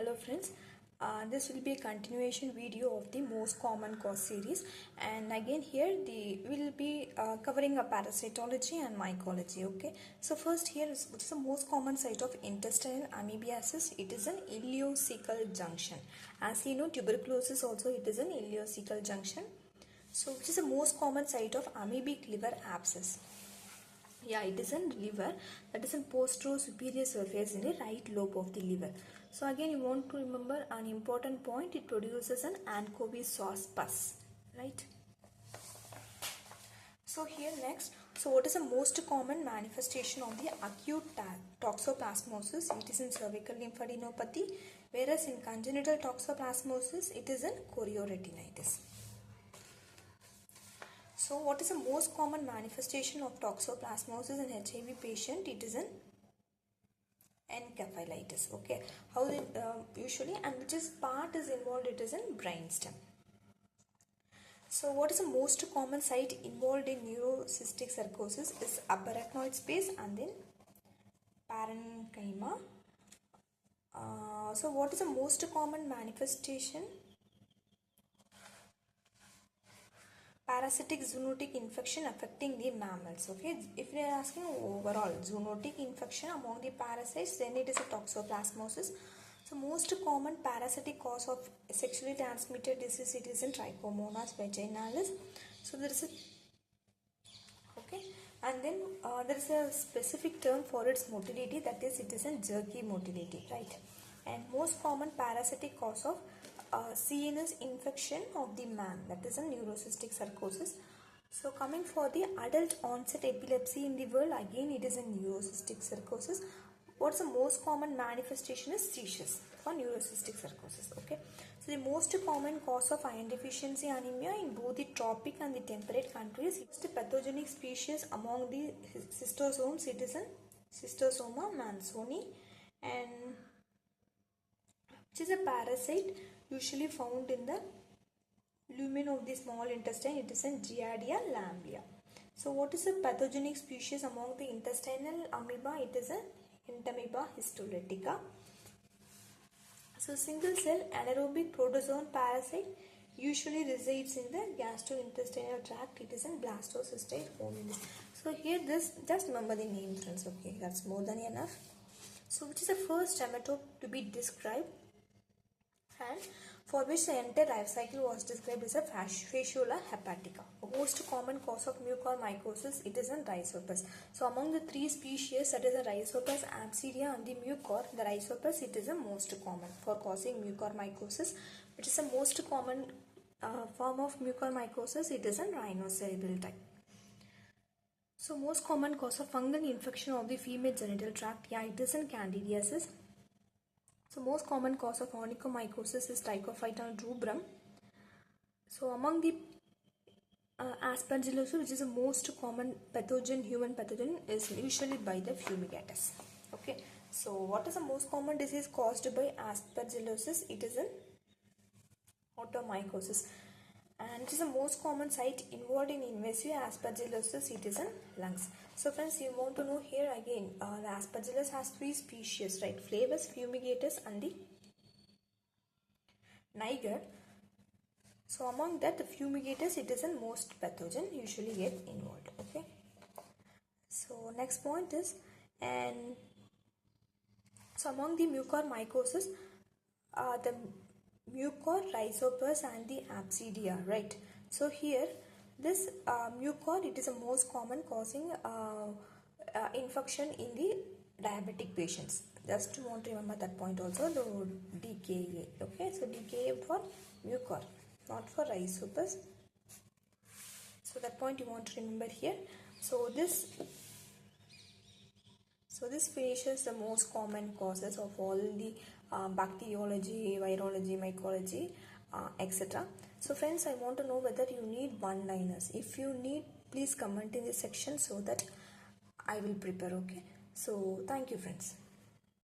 Hello friends, this will be a continuation video of the most common cause series, and again here we'll be covering a parasitology and mycology. Okay, so first here is what is the most common site of intestinal amoebiasis? It is an ileocecal junction. As you know, tuberculosis also it is an ileocecal junction. So which is the most common site of amoebic liver abscess? Yeah, it is in liver, that is in posterior-superior surface in the right lobe of the liver. So again you want to remember an important point, it produces an anchovy sauce pus, right? So here next, so what is the most common manifestation of the acute toxoplasmosis? It is in cervical lymphadenopathy, whereas in congenital toxoplasmosis it is in chorioretinitis. So what is the most common manifestation of toxoplasmosis in HIV patient? It is an encephalitis. Okay, how they usually, and which is part is involved? It is in brainstem. So what is the most common site involved in neurocystic sarcosis? Is upper arachnoid space and then parenchyma. So what is the most common manifestation? Parasitic zoonotic infection affecting the mammals. Okay, if they are asking overall zoonotic infection among the parasites, then it is a toxoplasmosis. So most common parasitic cause of sexually transmitted disease, it is in Trichomonas vaginalis. So there is a okay, and then there is a specific term for its motility, that is it is in jerky motility, right? And most common parasitic cause of CNS infection of the man, that is a neurocystic sarcosis. So coming for the adult onset epilepsy in the world, again it is a neurocystic sarcosis. What's the most common manifestation is seizures for neurocystic sarcosis. Okay, so the most common cause of iron deficiency anemia in both the tropic and the temperate countries is the pathogenic species among the cystosomes. It is a Cystosoma mansoni, and which is a parasite usually found in the lumen of the small intestine. It is in Giardia lamblia. So what is a pathogenic species among the intestinal amoeba? It is a Entamoeba histolytica. So single cell anaerobic protozoan parasite usually resides in the gastrointestinal tract. It is in Blastocystis hominis. So here this, just remember the name friends, okay, that's more than enough. So which is the first nematode to be described and for which the entire life cycle was described as a fasciola hepatica. The most common cause of mucormycosis, it is in Rhizopus. So among the three species, that is the Rhizopus, Amphibia and the mucor, the Rhizopus it is the most common for causing mucormycosis, which is the most common form of mucormycosis. It is in rhinocerebral type. So most common cause of fungal infection of the female genital tract, yeah, it is in Candidiasis. So most common cause of onychomycosis is Trichophyton rubrum. So among the aspergillosis, which is the most common pathogen, human pathogen, is usually by the fumigatus. Okay, so what is the most common disease caused by aspergillosis? It is an automycosis, and it is the most common site involved in invasive aspergillosis. It is in lungs. So friends, you want to know here again, the aspergillus has three species, right? Flavus, fumigatus and the niger. So among that, the fumigatus, it is the most pathogen usually get involved. Okay, so next point is, and so among the mucormycosis, the mucor, Rhizopus and the Apsidia, right? So here this mucor, it is the most common causing infection in the diabetic patients. Just to want to remember that point also, the DKA. Okay, so DKA for mucor, not for Rhizopus. So that point you want to remember here. So this finishes the most common causes of all the bacteriology, virology, mycology, etc. So friends, I want to know whether you need one-liners. If you need, please comment in this section so that I will prepare. Okay, so thank you friends.